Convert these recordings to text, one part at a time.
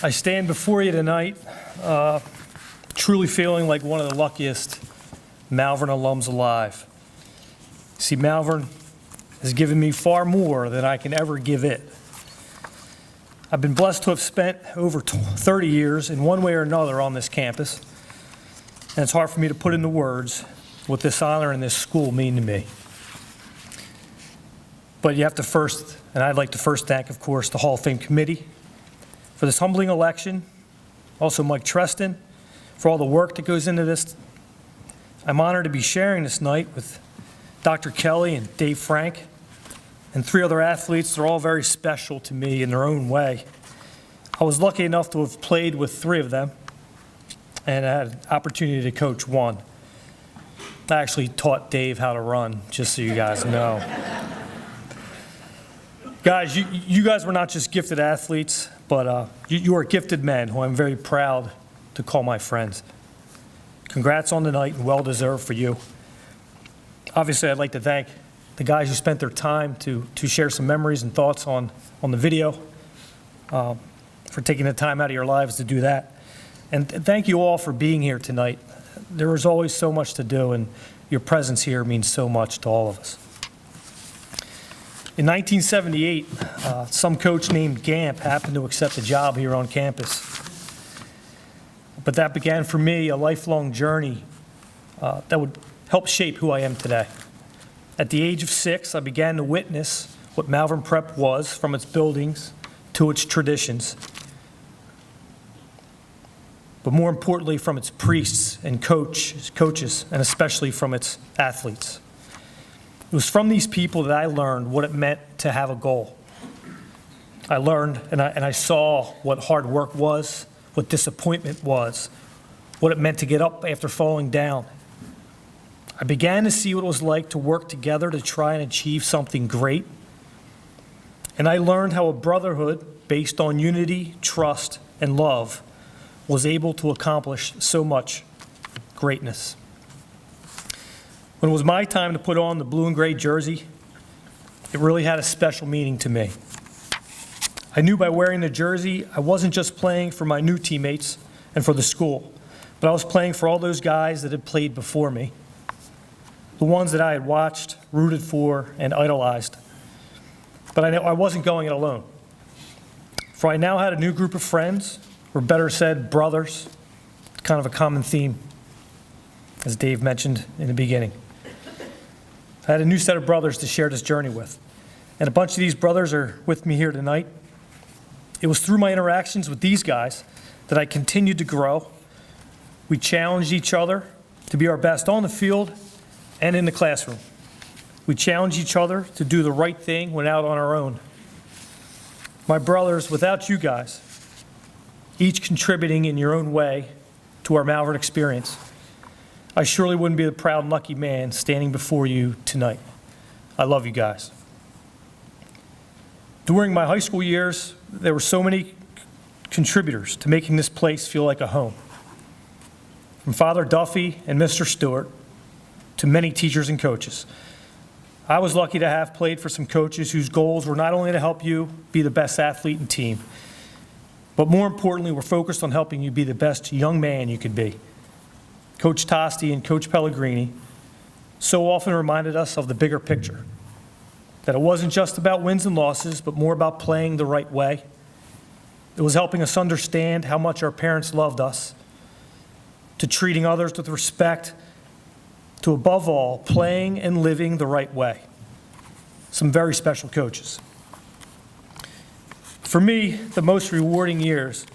I stand before you tonight truly feeling like one of the luckiest Malvern alums alive. See, Malvern has given me far more than I can ever give it. I've been blessed to have spent over 30 years in one way or another on this campus, and it's hard for me to put into words what this honor and this school mean to me. But you have to first, and I'd like to first thank, of course, the Hall of Fame Committee for this humbling election, also Mike Treston for all the work that goes into this. I'm honored to be sharing this night with Dr. Kelly and Dave Frank and three other athletes. They're all very special to me in their own way. I was lucky enough to have played with three of them, and I had an opportunity to coach one. I actually taught Dave how to run, just so you guys know. Guys, you guys were not just gifted athletes, but you are gifted men who I'm very proud to call my friends. Congrats on the night, and well-deserved for you. Obviously, I'd like to thank the guys who spent their time to share some memories and thoughts on the video, for taking the time out of your lives to do that. And thank you all for being here tonight. There is always so much to do, and your presence here means so much to all of us. In 1978, some coach named Gamp happened to accept a job here on campus. But that began for me a lifelong journey that would help shape who I am today. At the age of 6, I began to witness what Malvern Prep was, from its buildings to its traditions, but more importantly from its priests and coaches, and especially from its athletes. It was from these people that I learned what it meant to have a goal. I learned and I saw what hard work was, what disappointment was, what it meant to get up after falling down. I began to see what it was like to work together to try and achieve something great. And I learned how a brotherhood based on unity, trust, and love was able to accomplish so much greatness. When it was my time to put on the blue and gray jersey, it really had a special meaning to me. I knew by wearing the jersey, I wasn't just playing for my new teammates and for the school, but I was playing for all those guys that had played before me, the ones that I had watched, rooted for, and idolized. But I know I wasn't going it alone, for I now had a new group of friends, or better said, brothers, kind of a common theme, as Dave mentioned in the beginning. I had a new set of brothers to share this journey with, and a bunch of these brothers are with me here tonight. It was through my interactions with these guys that I continued to grow. We challenged each other to be our best on the field and in the classroom. We challenged each other to do the right thing when out on our own. My brothers, without you guys, each contributing in your own way to our Malvern experience, I surely wouldn't be the proud and lucky man standing before you tonight. I love you guys. During my high school years, there were so many contributors to making this place feel like a home. From Father Duffy and Mr. Stewart to many teachers and coaches. I was lucky to have played for some coaches whose goals were not only to help you be the best athlete and team, but more importantly, were focused on helping you be the best young man you could be. Coach Tosti and Coach Pellegrini so often reminded us of the bigger picture, that it wasn't just about wins and losses, but more about playing the right way. It was helping us understand how much our parents loved us, to treating others with respect, to above all, playing and living the right way. Some very special coaches. For me, the most rewarding years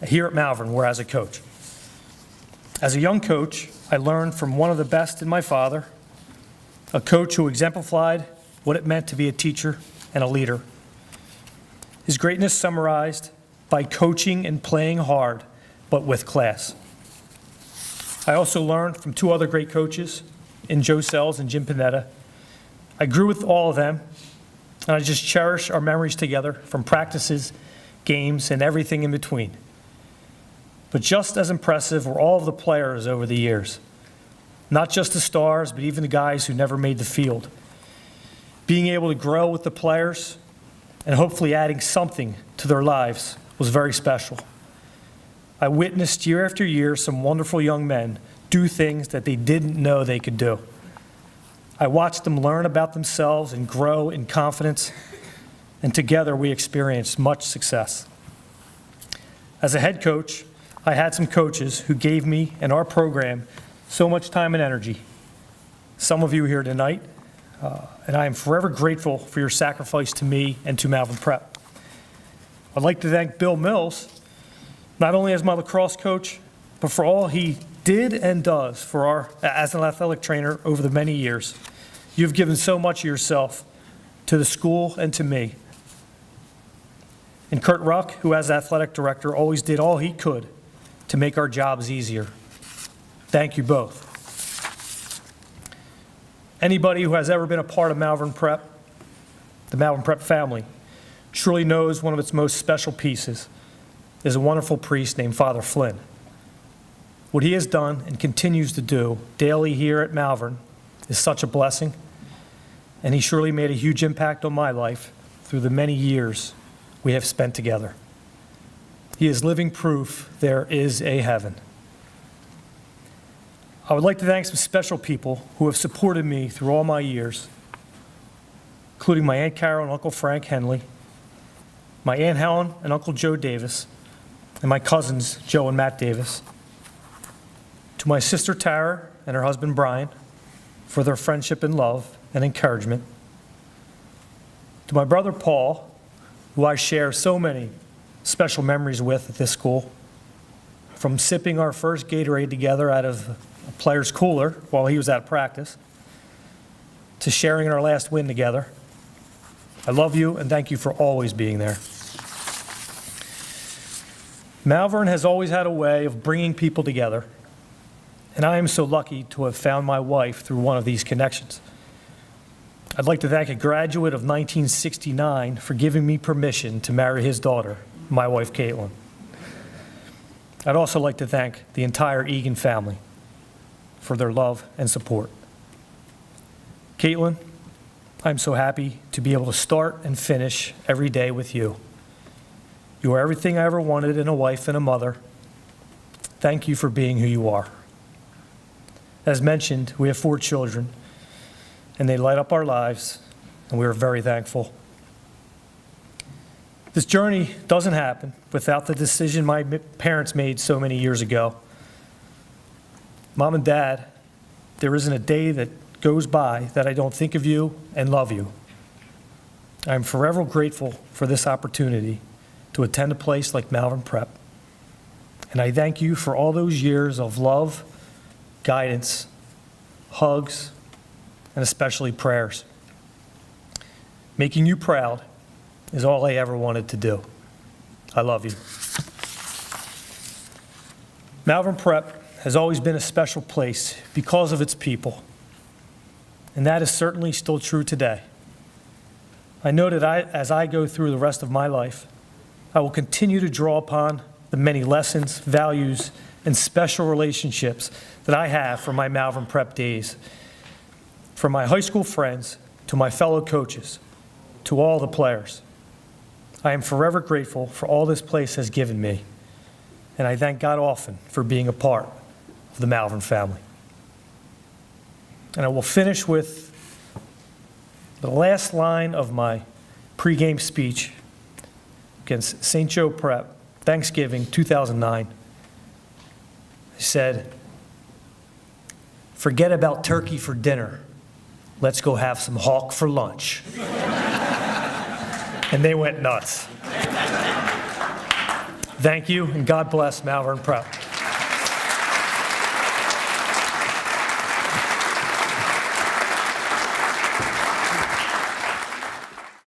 here at Malvern were as a coach. As a young coach, I learned from one of the best in my father, a coach who exemplified what it meant to be a teacher and a leader. His greatness summarized by coaching and playing hard, but with class. I also learned from two other great coaches, in Joe Sells and Jim Panetta. I grew with all of them, and I just cherish our memories together from practices, games, and everything in between. But just as impressive were all of the players over the years. Not just the stars, but even the guys who never made the field. Being able to grow with the players and hopefully adding something to their lives was very special. I witnessed year after year some wonderful young men do things that they didn't know they could do. I watched them learn about themselves and grow in confidence, and together we experienced much success. As a head coach, I had some coaches who gave me and our program so much time and energy. Some of you here tonight, and I am forever grateful for your sacrifice to me and to Malvern Prep. I'd like to thank Bill Mills, not only as my lacrosse coach, but for all he did and does as an athletic trainer over the many years. You've given so much of yourself to the school and to me. And Kurt Ruck, who as athletic director always did all he could to make our jobs easier. Thank you both. Anybody who has ever been a part of Malvern Prep, the Malvern Prep family, surely knows one of its most special pieces is a wonderful priest named Father Flynn. What he has done and continues to do daily here at Malvern is such a blessing, and he surely made a huge impact on my life through the many years we have spent together. He is living proof there is a heaven. I would like to thank some special people who have supported me through all my years, including my Aunt Carol and Uncle Frank Henley, my Aunt Helen and Uncle Joe Davis, and my cousins Joe and Matt Davis. To my sister Tara and her husband Brian for their friendship and love and encouragement. To my brother Paul, who I share so many special memories with at this school, from sipping our first Gatorade together out of a player's cooler while he was at practice, to sharing our last win together. I love you and thank you for always being there. Malvern has always had a way of bringing people together, and I am so lucky to have found my wife through one of these connections. I'd like to thank a graduate of 1969 for giving me permission to marry his daughter, my wife Caitlin. I'd also like to thank the entire Egan family for their love and support. Caitlin, I'm so happy to be able to start and finish every day with you. You are everything I ever wanted in a wife and a mother. Thank you for being who you are. As mentioned, we have 4 children, and they light up our lives, and we are very thankful. This journey doesn't happen without the decision my parents made so many years ago. Mom and Dad, there isn't a day that goes by that I don't think of you and love you. I'm forever grateful for this opportunity to attend a place like Malvern Prep, and I thank you for all those years of love, guidance, hugs, and especially prayers. Making you proud is all I ever wanted to do. I love you. Malvern Prep has always been a special place because of its people, and that is certainly still true today. I know that as I go through the rest of my life, I will continue to draw upon the many lessons, values, and special relationships that I have from my Malvern Prep days. From my high school friends to my fellow coaches, to all the players. I am forever grateful for all this place has given me, and I thank God often for being a part of the Malvern family. And I will finish with the last line of my pregame speech against St. Joe Prep, Thanksgiving 2009. I said, "Forget about turkey for dinner. Let's go have some hawk for lunch." And they went nuts. Thank you, and God bless Malvern Prep.